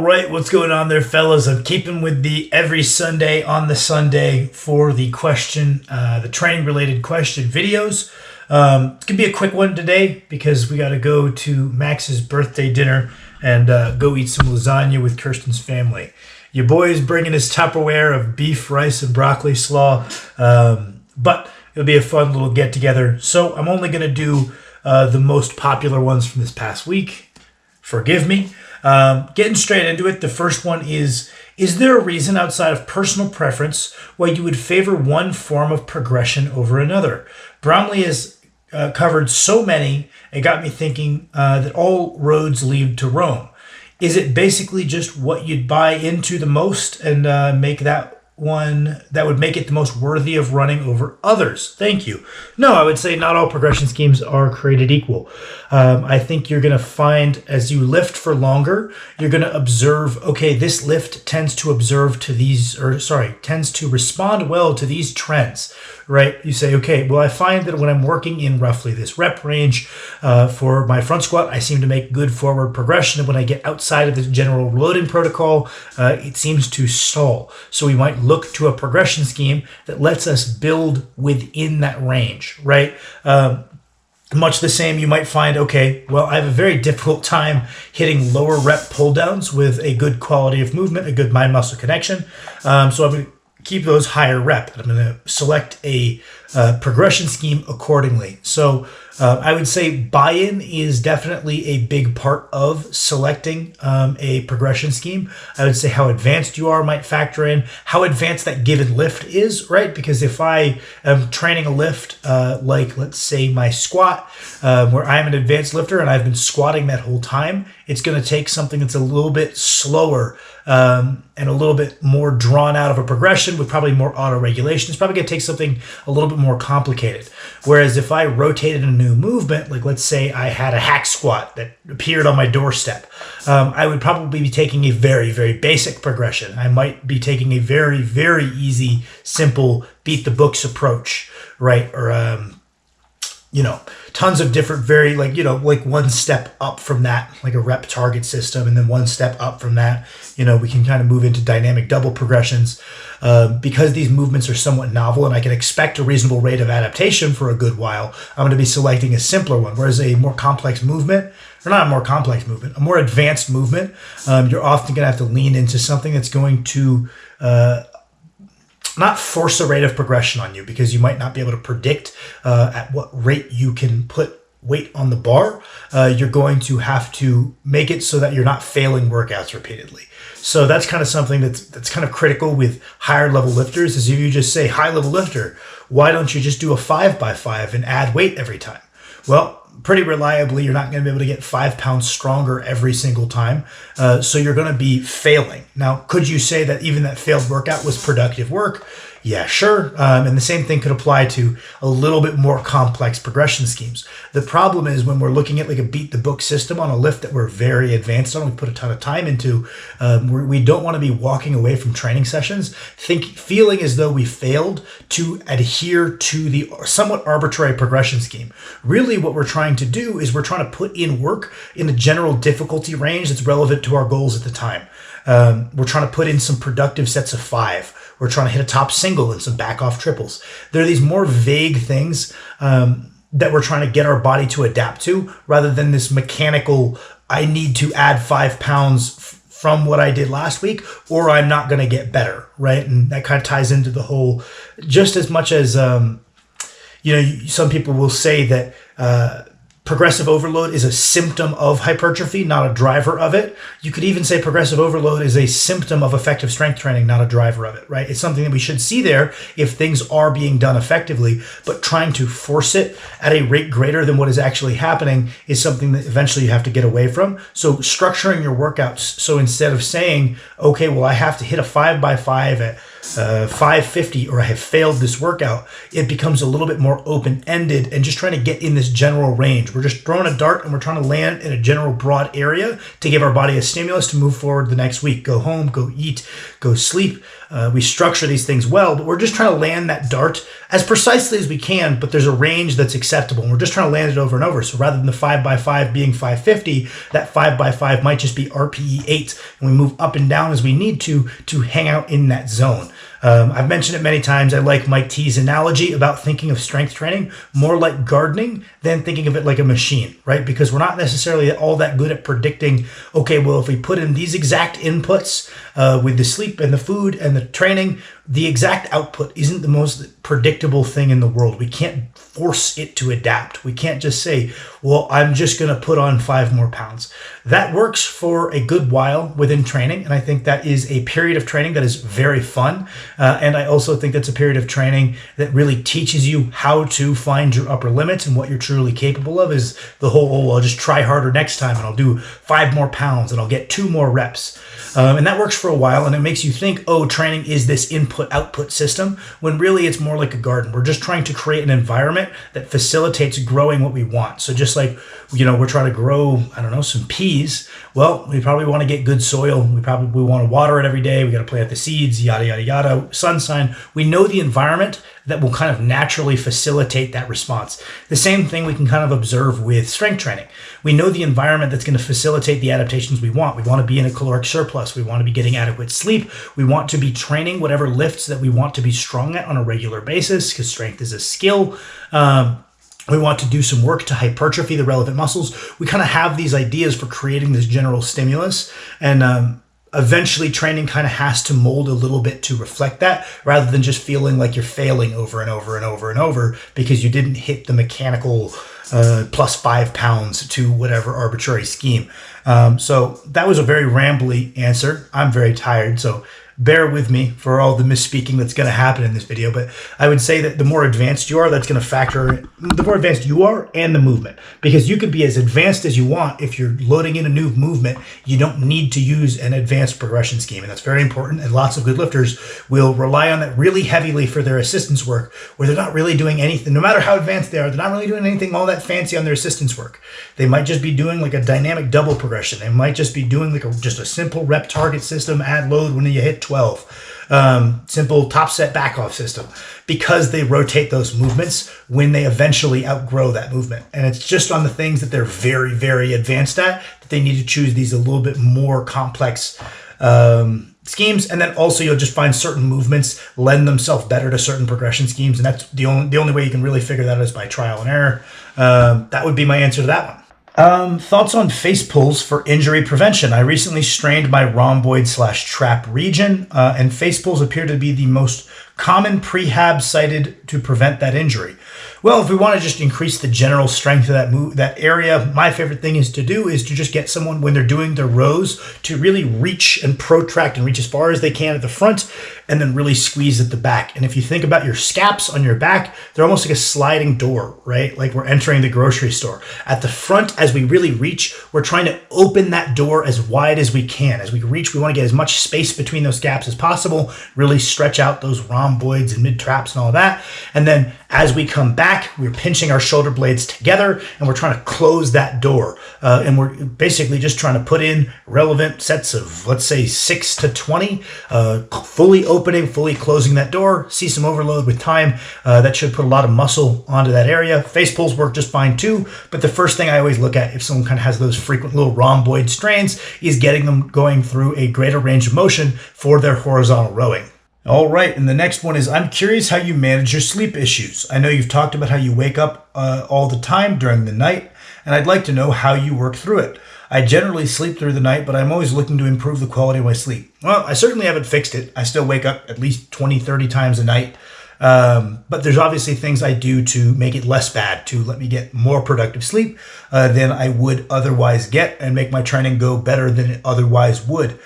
right, what's going on there, fellas? I'm keeping with the every Sunday on the Sunday for the the training-related question videos. It's going to be a quick one today because we got to go to Max's birthday dinner and go eat some lasagna with Kirsten's family. Your boy is bringing his Tupperware of beef, rice, and broccoli slaw, but it'll be a fun little get-together. So I'm only going to do the most popular ones from this past week. Forgive me. Getting straight into it, the first one is there a reason outside of personal preference why you would favor one form of progression over another? Brownlee has covered so many, it got me thinking that all roads lead to Rome. Is it basically just what you'd buy into the most and make that one that would make it the most worthy of running over others? Thank you. No, I would say not all progression schemes are created equal. I think you're going to find as you lift for longer, you're going to observe, okay, this lift tends to tends to respond well to these trends, right? You say, okay, well, I find that when I'm working in roughly this rep range for my front squat, I seem to make good forward progression. And when I get outside of the general loading protocol, it seems to stall. So we might look to a progression scheme that lets us build within that range, right? Much the same, you might find, okay, well, I have a very difficult time hitting lower rep pull downs with a good quality of movement, a good mind-muscle connection. So I'm going to keep those higher rep. I'm going to select a progression scheme accordingly. So I would say buy-in is definitely a big part of selecting a progression scheme. I would say how advanced you are might factor in, how advanced that given lift is, right? Because if I am training a lift, like let's say my squat, where I'm an advanced lifter and I've been squatting that whole time, it's going to take something that's a little bit slower and a little bit more drawn out of a progression with probably more auto-regulation. It's probably going to take something a little bit more complicated. Whereas if I rotated a new movement, like let's say I had a hack squat that appeared on my doorstep, I would probably be taking a very, very basic progression. I might be taking a very, very easy, simple beat the books approach, right? Or tons of different like one step up from that, like a rep target system, and then one step up from that, we can kind of move into dynamic double progressions because these movements are somewhat novel and I can expect a reasonable rate of adaptation for a good while. I'm going to be selecting a simpler one, whereas a more complex movement, or not a more complex movement, a more advanced movement, you're often going to have to lean into something that's going to not force a rate of progression on you, because you might not be able to predict at what rate you can put weight on the bar. You're going to have to make it so that you're not failing workouts repeatedly. So that's kind of something that's kind of critical with higher level lifters, is if you just say high level lifter, why don't you just do a 5x5 and add weight every time? Well, pretty reliably, you're not going to be able to get 5 pounds stronger every single time. So you're going to be failing. Now, could you say that even that failed workout was productive work? Yeah, sure. And the same thing could apply to a little bit more complex progression schemes. The problem is when we're looking at like a beat the book system on a lift that we're very advanced on, we put a ton of time into, we don't want to be walking away from training sessions feeling as though we failed to adhere to the somewhat arbitrary progression scheme. Really what we're trying to do is we're trying to put in work in a general difficulty range that's relevant to our goals at the time. We're trying to put in some productive sets of 5. We're trying to hit a top single and some back off triples. There are these more vague things that we're trying to get our body to adapt to, rather than this mechanical, I need to add 5 pounds from what I did last week, or I'm not going to get better, right? And that kind of ties into the whole, just as much as, some people will say that progressive overload is a symptom of hypertrophy, not a driver of it. You could even say progressive overload is a symptom of effective strength training, not a driver of it, right? It's something that we should see there if things are being done effectively, but trying to force it at a rate greater than what is actually happening is something that eventually you have to get away from. So structuring your workouts. So instead of saying, okay, well, I have to hit a 5x5 at 550 or I have failed this workout, it becomes a little bit more open-ended and just trying to get in this general range. We're just throwing a dart and we're trying to land in a general broad area to give our body a stimulus to move forward the next week. Go home, go eat, go sleep. We structure these things well, but we're just trying to land that dart as precisely as we can, but there's a range that's acceptable. And we're just trying to land it over and over. So rather than the 5x5 being 550, that 5x5 might just be RPE 8. And we move up and down as we need to hang out in that zone. I've mentioned it many times. I like Mike T's analogy about thinking of strength training more like gardening than thinking of it like a machine, right? Because we're not necessarily all that good at predicting, okay, well, if we put in these exact inputs with the sleep and the food and the training, the exact output isn't the most predictable thing in the world. We can't force it to adapt. We can't just say, well, I'm just going to put on 5 more pounds. That works for a good while within training. And I think that is a period of training that is very fun. And I also think that's a period of training that really teaches you how to find your upper limits and what you're truly capable of. Is the whole, oh, well, I'll just try harder next time and I'll do 5 more pounds and I'll get 2 more reps. And that works for a while, and it makes you think, oh, training is this input-output system, when really it's more like a garden. We're just trying to create an environment that facilitates growing what we want. So just like, we're trying to grow, I don't know, some peas. Well, we probably want to get good soil. We probably want to water it every day. We got to plant the seeds, yada, yada, yada, sun sign. We know the environment that will kind of naturally facilitate that response. The same thing we can kind of observe with strength training. We know the environment that's going to facilitate the adaptations we want. We want to be in a caloric surplus. We want to be getting adequate sleep. We want to be training whatever lifts that we want to be strong at on a regular basis, because strength is a skill. We want to do some work to hypertrophy the relevant muscles. We kind of have these ideas for creating this general stimulus, and eventually training kind of has to mold a little bit to reflect that, rather than just feeling like you're failing over and over and over and over because you didn't hit the mechanical plus 5 pounds to whatever arbitrary scheme. So that was a very rambly answer. I'm very tired, so bear with me for all the misspeaking that's going to happen in this video. But I would say that the more advanced you are, that's going to factor, the more advanced you are and the movement, because you could be as advanced as you want. If you're loading in a new movement, you don't need to use an advanced progression scheme. And that's very important. And lots of good lifters will rely on that really heavily for their assistance work, where they're not really doing anything, no matter how advanced they are, they're not really doing anything all that fancy on their assistance work. They might just be doing like a dynamic double progression. They might just be doing like just a simple rep target system, add load when you hit 12. Simple top set back off system, because they rotate those movements when they eventually outgrow that movement. And it's just on the things that they're very, very advanced at that they need to choose these a little bit more complex schemes. And then also you'll just find certain movements lend themselves better to certain progression schemes. And that's the only way you can really figure that out is by trial and error. That would be my answer to that one. Thoughts on face pulls for injury prevention. I recently strained my rhomboid/trap region, and face pulls appear to be the most common prehab cited to prevent that injury. Well, if we want to just increase the general strength of that area, my favorite thing is to just get someone, when they're doing their rows, to really reach and protract and reach as far as they can at the front, and then really squeeze at the back. And if you think about your scaps on your back, they're almost like a sliding door, right? Like we're entering the grocery store. At the front, as we really reach, we're trying to open that door as wide as we can. As we reach, we want to get as much space between those gaps as possible, really stretch out those rhomboids and mid-traps and all that. And then as we come back, we're pinching our shoulder blades together and we're trying to close that door. And we're basically just trying to put in relevant sets of, let's say, 6 to 20, fully opening, fully closing that door. See some overload with time. That should put a lot of muscle onto that area. Face pulls work just fine too. But the first thing I always look at if someone kind of has those frequent little rhomboid strains is getting them going through a greater range of motion for their horizontal rowing. All right, and the next one is, I'm curious how you manage your sleep issues. I know you've talked about how you wake up all the time during the night, and I'd like to know how you work through it. I generally sleep through the night, but I'm always looking to improve the quality of my sleep. Well, I certainly haven't fixed it. I still wake up at least 20, 30 times a night. But there's obviously things I do to make it less bad, to let me get more productive sleep than I would otherwise get, and make my training go better than it otherwise would.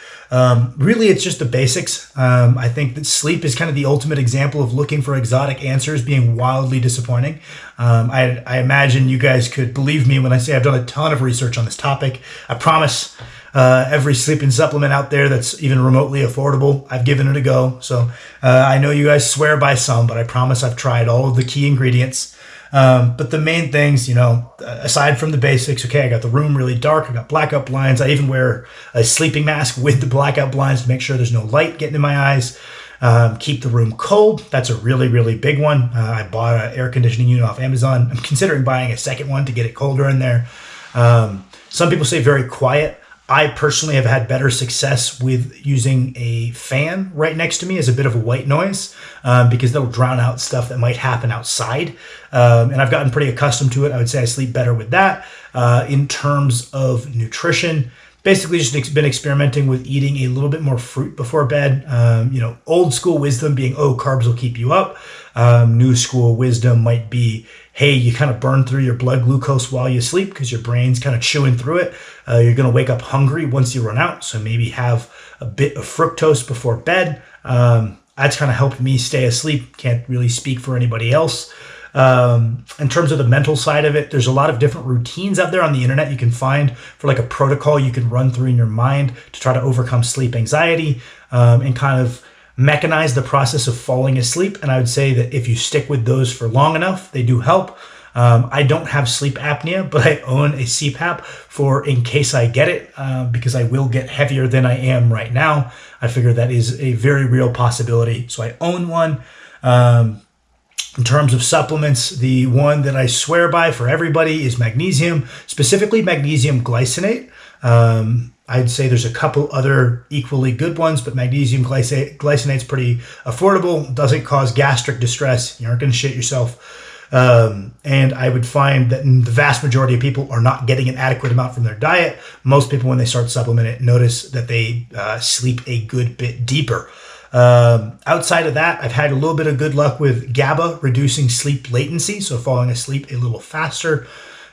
Really, it's just the basics. I think that sleep is kind of the ultimate example of looking for exotic answers being wildly disappointing. I imagine you guys could believe me when I say I've done a ton of research on this topic. I promise every sleeping supplement out there that's even remotely affordable, I've given it a go. So I know you guys swear by some, but I promise I've tried all of the key ingredients. But the main things, aside from the basics, okay, I got the room really dark, I got blackout blinds, I even wear a sleeping mask with the blackout blinds to make sure there's no light getting in my eyes. Keep the room cold. That's a really, really big one. I bought an air conditioning unit off Amazon. I'm considering buying a second one to get it colder in there. Some people say very quiet. I personally have had better success with using a fan right next to me as a bit of a white noise because that'll drown out stuff that might happen outside. And I've gotten pretty accustomed to it. I would say I sleep better with that. In terms of nutrition, basically just been experimenting with eating a little bit more fruit before bed. Old school wisdom being, oh, carbs will keep you up. New school wisdom might be, hey, you kind of burn through your blood glucose while you sleep because your brain's kind of chewing through it. You're going to wake up hungry once you run out. So maybe have a bit of fructose before bed. That's kind of helped me stay asleep. Can't really speak for anybody else. In terms of the mental side of it, there's a lot of different routines out there on the internet you can find for like a protocol you can run through in your mind to try to overcome sleep anxiety and kind of mechanize the process of falling asleep. And I would say that if you stick with those for long enough, they do help. I don't have sleep apnea, but I own a CPAP for in case I get it, because I will get heavier than I am right now. I figure that is a very real possibility. So I own one. In terms of supplements, the one that I swear by for everybody is magnesium, specifically magnesium glycinate. I'd say there's a couple other equally good ones, but magnesium glycinate's pretty affordable, doesn't cause gastric distress. You aren't going to shit yourself. And I would find that the vast majority of people are not getting an adequate amount from their diet. Most people, when they start supplementing it, notice that they sleep a good bit deeper. Outside of that, I've had a little bit of good luck with GABA, reducing sleep latency, so falling asleep a little faster.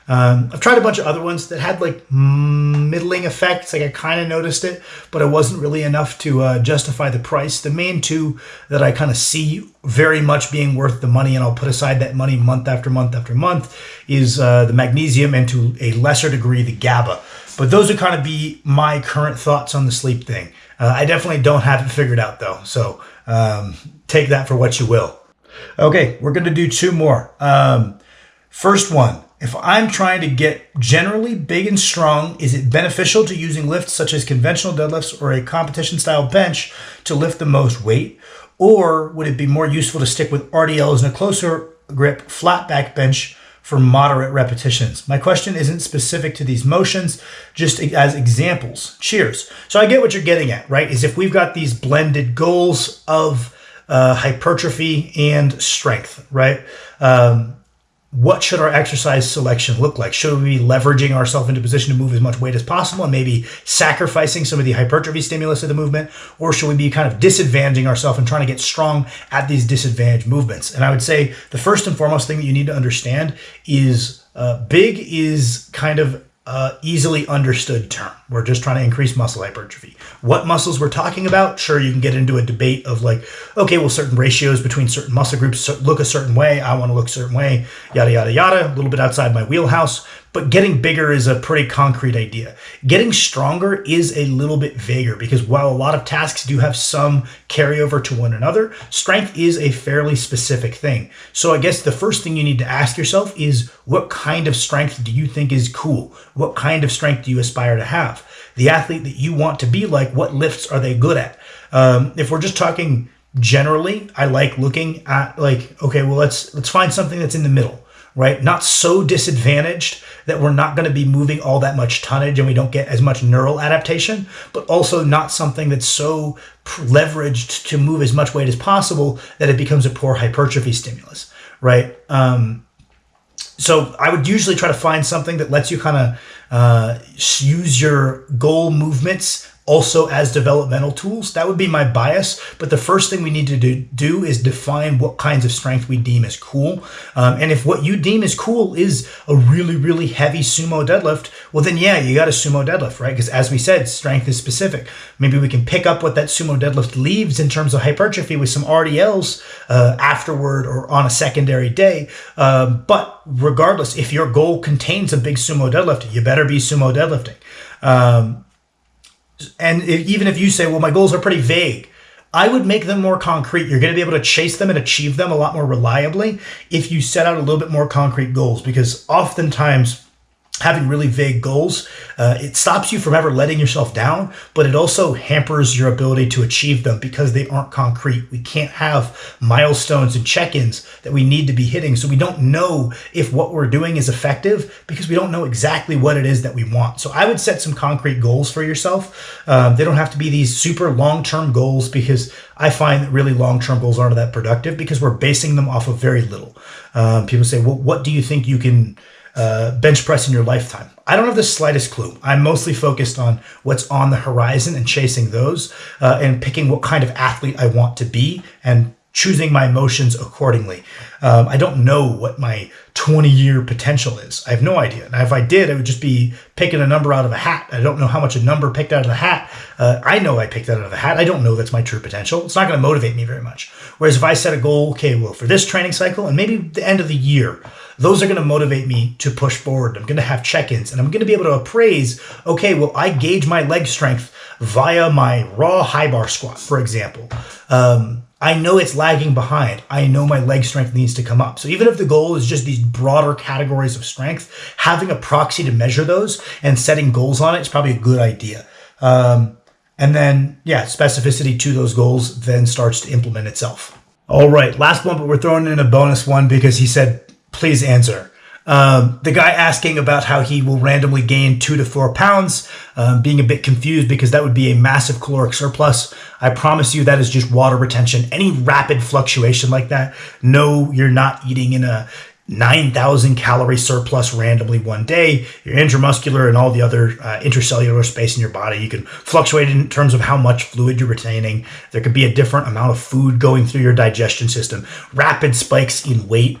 I've tried a bunch of other ones that had like middling effects. Like I kind of noticed it, but it wasn't really enough to justify the price. The main two that I kind of see very much being worth the money, and I'll put aside that money month after month after month, is the magnesium and to a lesser degree the GABA. But those would kind of be my current thoughts on the sleep thing. I definitely don't have it figured out though, so take that for what you will. Okay, we're going to do two more. First one. If I'm trying to get generally big and strong, is it beneficial to using lifts such as conventional deadlifts or a competition-style bench to lift the most weight? Or would it be more useful to stick with RDLs and a closer grip flat back bench for moderate repetitions? My question isn't specific to these motions, just as examples. Cheers. So I get what you're getting at, right? Is if we've got these blended goals of hypertrophy and strength, right? What should our exercise selection look like? Should we be leveraging ourselves into a position to move as much weight as possible and maybe sacrificing some of the hypertrophy stimulus of the movement? Or should we be kind of disadvantaging ourselves and trying to get strong at these disadvantaged movements? And I would say the first and foremost thing that you need to understand is big is kind of easily understood term. We're just trying to increase muscle hypertrophy. What muscles we're talking about? Sure, you can get into a debate of like, okay, well, certain ratios between certain muscle groups look a certain way. I want to look a certain way, yada, yada, yada, a little bit outside my wheelhouse. But getting bigger is a pretty concrete idea. Getting stronger is a little bit vaguer because while a lot of tasks do have some carryover to one another, strength is a fairly specific thing. So I guess the first thing you need to ask yourself is, what kind of strength do you think is cool? What kind of strength do you aspire to have? The athlete that you want to be like, what lifts are they good at? If we're just talking generally, I like looking at like, okay, well, let's find something that's in the middle. Right? Not so disadvantaged that we're not going to be moving all that much tonnage and we don't get as much neural adaptation, but also not something that's so leveraged to move as much weight as possible that it becomes a poor hypertrophy stimulus, right? So I would usually try to find something that lets you kind of use your goal movements also as developmental tools. That would be my bias. But the first thing we need to do is define what kinds of strength we deem as cool. And if what you deem as cool is a really, really heavy sumo deadlift, well, then yeah, you got a sumo deadlift, right? Because as we said, strength is specific. Maybe we can pick up what that sumo deadlift leaves in terms of hypertrophy with some RDLs afterward or on a secondary day. But regardless, if your goal contains a big sumo deadlift, you better be sumo deadlifting. And even if you say, well, my goals are pretty vague, I would make them more concrete. You're going to be able to chase them and achieve them a lot more reliably if you set out a little bit more concrete goals, because oftentimes having really vague goals, it stops you from ever letting yourself down, but it also hampers your ability to achieve them because they aren't concrete. We can't have milestones and check-ins that we need to be hitting, so we don't know if what we're doing is effective because we don't know exactly what it is that we want. So I would set some concrete goals for yourself. They don't have to be these super long-term goals, because I find that really long-term goals aren't that productive because we're basing them off of very little. People say, well, what do you think you can bench press in your lifetime? I don't have the slightest clue. I'm mostly focused on what's on the horizon and chasing those, and picking what kind of athlete I want to be and choosing my emotions accordingly. I don't know what my 20-year potential is. I have no idea. And if I did, it would just be picking a number out of a hat. I don't know how much a number picked out of the hat. I know I picked that out of the hat. I don't know that's my true potential. It's not going to motivate me very much. Whereas if I set a goal, okay, well, for this training cycle and maybe the end of the year, those are going to motivate me to push forward. I'm going to have check-ins, and I'm going to be able to appraise, okay, well, I gauge my leg strength via my raw high bar squat, for example. I know it's lagging behind. I know my leg strength needs to come up. So even if the goal is just these broader categories of strength, having a proxy to measure those and setting goals on it is probably a good idea. And then, specificity to those goals then starts to implement itself. All right, last one, but we're throwing in a bonus one because he said, please answer. The guy asking about how he will randomly gain 2 to 4 pounds, being a bit confused because that would be a massive caloric surplus. I promise you that is just water retention. Any rapid fluctuation like that, no, you're not eating in a 9,000 calorie surplus randomly one day. Your intramuscular and all the other intercellular space in your body, you can fluctuate in terms of how much fluid you're retaining. There could be a different amount of food going through your digestion system. Rapid spikes in weight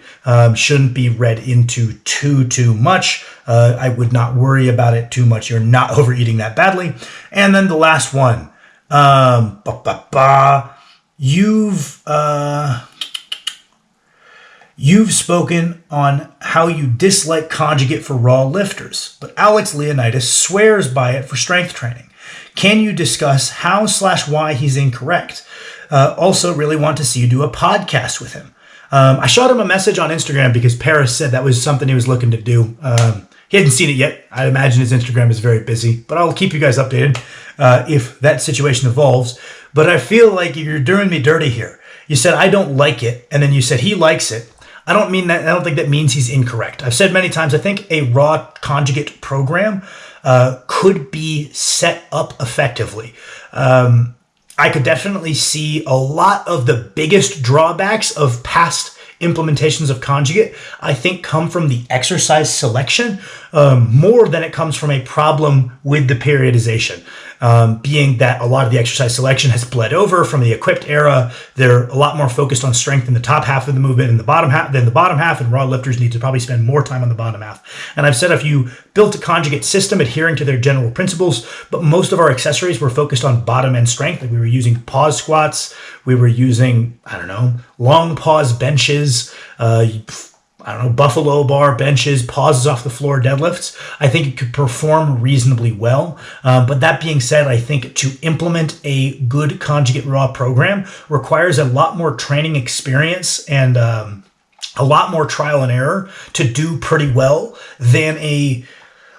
shouldn't be read into too much. I would not worry about it too much. You're not overeating that badly. And then the last one, You've spoken on how you dislike Conjugate for raw lifters, but Alex Leonidas swears by it for strength training. Can you discuss how/why he's incorrect? Also, really want to see you do a podcast with him. I shot him a message on Instagram because Paris said that was something he was looking to do. He hasn't seen it yet. I imagine his Instagram is very busy, but I'll keep you guys updated if that situation evolves. But I feel like you're doing me dirty here. You said, I don't like it, and then you said he likes it. I don't mean that. I don't think that means he's incorrect. I've said many times, I think a raw Conjugate program could be set up effectively. I could definitely see a lot of the biggest drawbacks of past implementations of Conjugate, I think, come from the exercise selection more than it comes from a problem with the periodization. Being that a lot of the exercise selection has bled over from the equipped era. They're a lot more focused on strength in the top half of the movement and the bottom half, and raw lifters need to probably spend more time on the bottom half. And I've said if you built a Conjugate system adhering to their general principles, but most of our accessories were focused on bottom end strength. Like we were using pause squats, we were using, long pause benches, buffalo bar benches, pauses off the floor deadlifts. I think it could perform reasonably well. But that being said, I think to implement a good Conjugate raw program requires a lot more training experience and a lot more trial and error to do pretty well than a,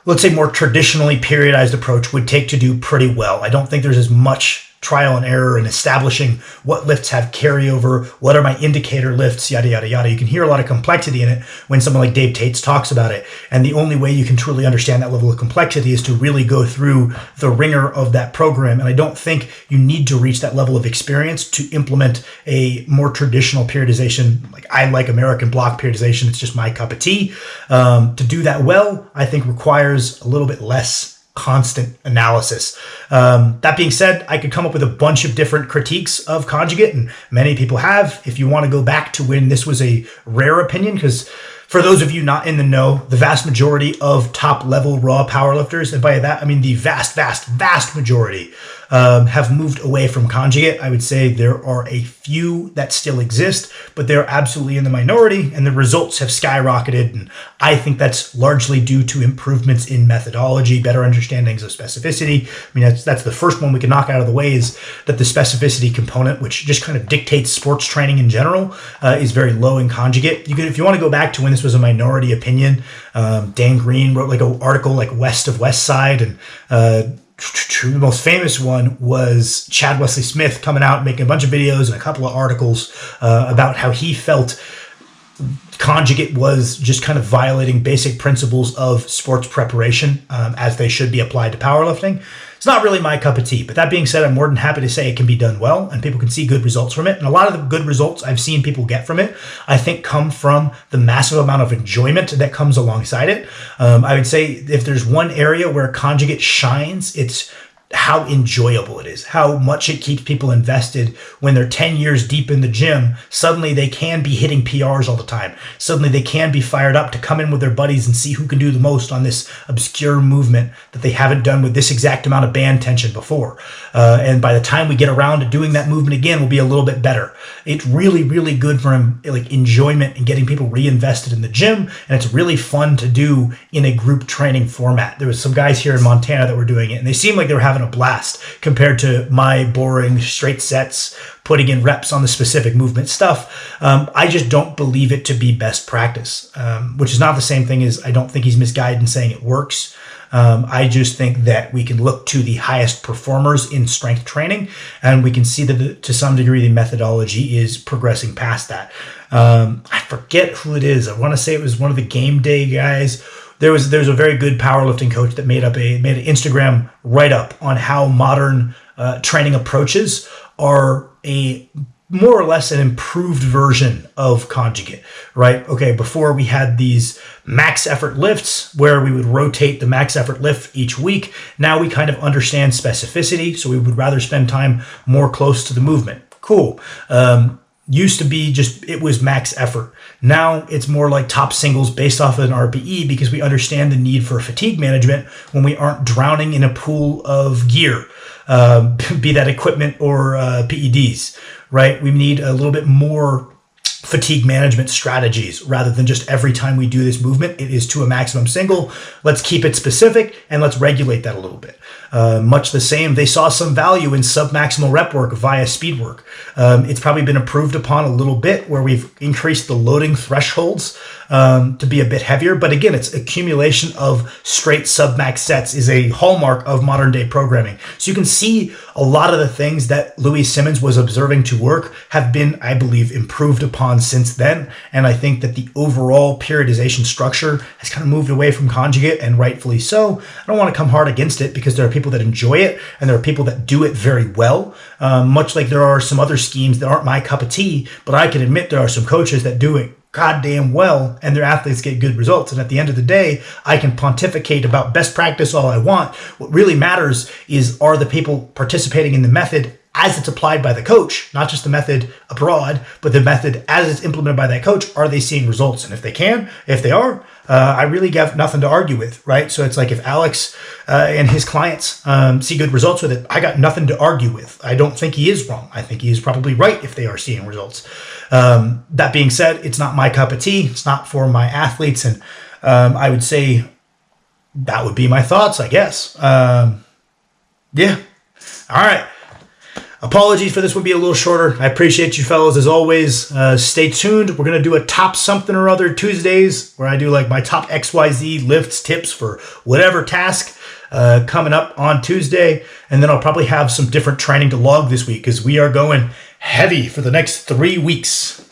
let's say, more traditionally periodized approach would take to do pretty well. I don't think there's as much trial and error in establishing what lifts have carryover, what are my indicator lifts, yada, yada, yada. You can hear a lot of complexity in it when someone like Dave Tates talks about it. And the only way you can truly understand that level of complexity is to really go through the ringer of that program. And I don't think you need to reach that level of experience to implement a more traditional periodization. Like I like American block periodization. It's just my cup of tea. To do that well, I think requires a little bit less constant analysis. That being said, I could come up with a bunch of different critiques of Conjugate, and many people have. If you want to go back to when this was a rare opinion, because for those of you not in the know, the vast majority of top level raw powerlifters, and by that I mean the vast majority, have moved away from Conjugate. I would say there are a few that still exist, but they're absolutely in the minority, and the results have skyrocketed. And I think that's largely due to improvements in methodology, better understandings of specificity. I mean, that's the first one we can knock out of the way, is that the specificity component, which just kind of dictates sports training in general, is very low in Conjugate. If you want to go back to when this this was a minority opinion. Dan Green wrote like an article like West of West Side, and the most famous one was Chad Wesley Smith coming out making a bunch of videos and a couple of articles about how he felt Conjugate was just kind of violating basic principles of sports preparation as they should be applied to powerlifting. It's not really my cup of tea, but that being said, I'm more than happy to say it can be done well and people can see good results from it. And a lot of the good results I've seen people get from it, I think come from the massive amount of enjoyment that comes alongside it. I would say if there's one area where Conjugate shines, it's how enjoyable it is, how much it keeps people invested when they're 10 years deep in the gym. Suddenly they can be hitting PRs all the time. Suddenly they can be fired up to come in with their buddies and see who can do the most on this obscure movement that they haven't done with this exact amount of band tension before. And by the time we get around to doing that movement again, we'll be a little bit better. It's really, really good for like enjoyment and getting people reinvested in the gym. And it's really fun to do in a group training format. There was some guys here in Montana that were doing it and they seemed like they were having a blast compared to my boring straight sets, putting in reps on the specific movement stuff. I just don't believe it to be best practice, which is not the same thing as I don't think he's misguided in saying it works. I just think that we can look to the highest performers in strength training and we can see that to some degree the methodology is progressing past that. I forget who it is. I want to say it was one of the game day guys. There's a very good powerlifting coach that made an Instagram write-up on how modern training approaches are a more or less an improved version of Conjugate, right? Okay, before we had these max effort lifts where we would rotate the max effort lift each week. Now we kind of understand specificity, so we would rather spend time more close to the movement. Cool. Used to be just, it was max effort. Now it's more like top singles based off of an RPE because we understand the need for fatigue management when we aren't drowning in a pool of gear, be that equipment or PEDs, right? We need a little bit more fatigue management strategies rather than just every time we do this movement, it is to a maximum single. Let's keep it specific and let's regulate that a little bit. Much the same, they saw some value in sub-maximal rep work via speed work. It's probably been improved upon a little bit where we've increased the loading thresholds to be a bit heavier. But again, it's accumulation of straight sub-max sets is a hallmark of modern day programming. So you can see a lot of the things that Louis Simmons was observing to work have been, I believe, improved upon since then. And I think that the overall periodization structure has kind of moved away from Conjugate, and rightfully so. I don't want to come hard against it because there are people that enjoy it and there are people that do it very well. Much like there are some other schemes that aren't my cup of tea, but I can admit there are some coaches that do it goddamn well and their athletes get good results. And at the end of the day, I can pontificate about best practice all I want. What really matters is, are the people participating in the method as it's applied by the coach, not just the method abroad, but the method as it's implemented by that coach, are they seeing results? And if they are, I really have nothing to argue with, right? So it's like if Alex and his clients see good results with it, I got nothing to argue with. I don't think he is wrong. I think he is probably right if they are seeing results. That being said, it's not my cup of tea. It's not for my athletes. And I would say that would be my thoughts, I guess. Yeah. All right. Apologies for this would be a little shorter. I appreciate you fellas as always. Stay tuned. We're going to do a top something or other Tuesdays where I do like my top XYZ lifts, tips for whatever task coming up on Tuesday. And then I'll probably have some different training to log this week because we are going heavy for the next 3 weeks.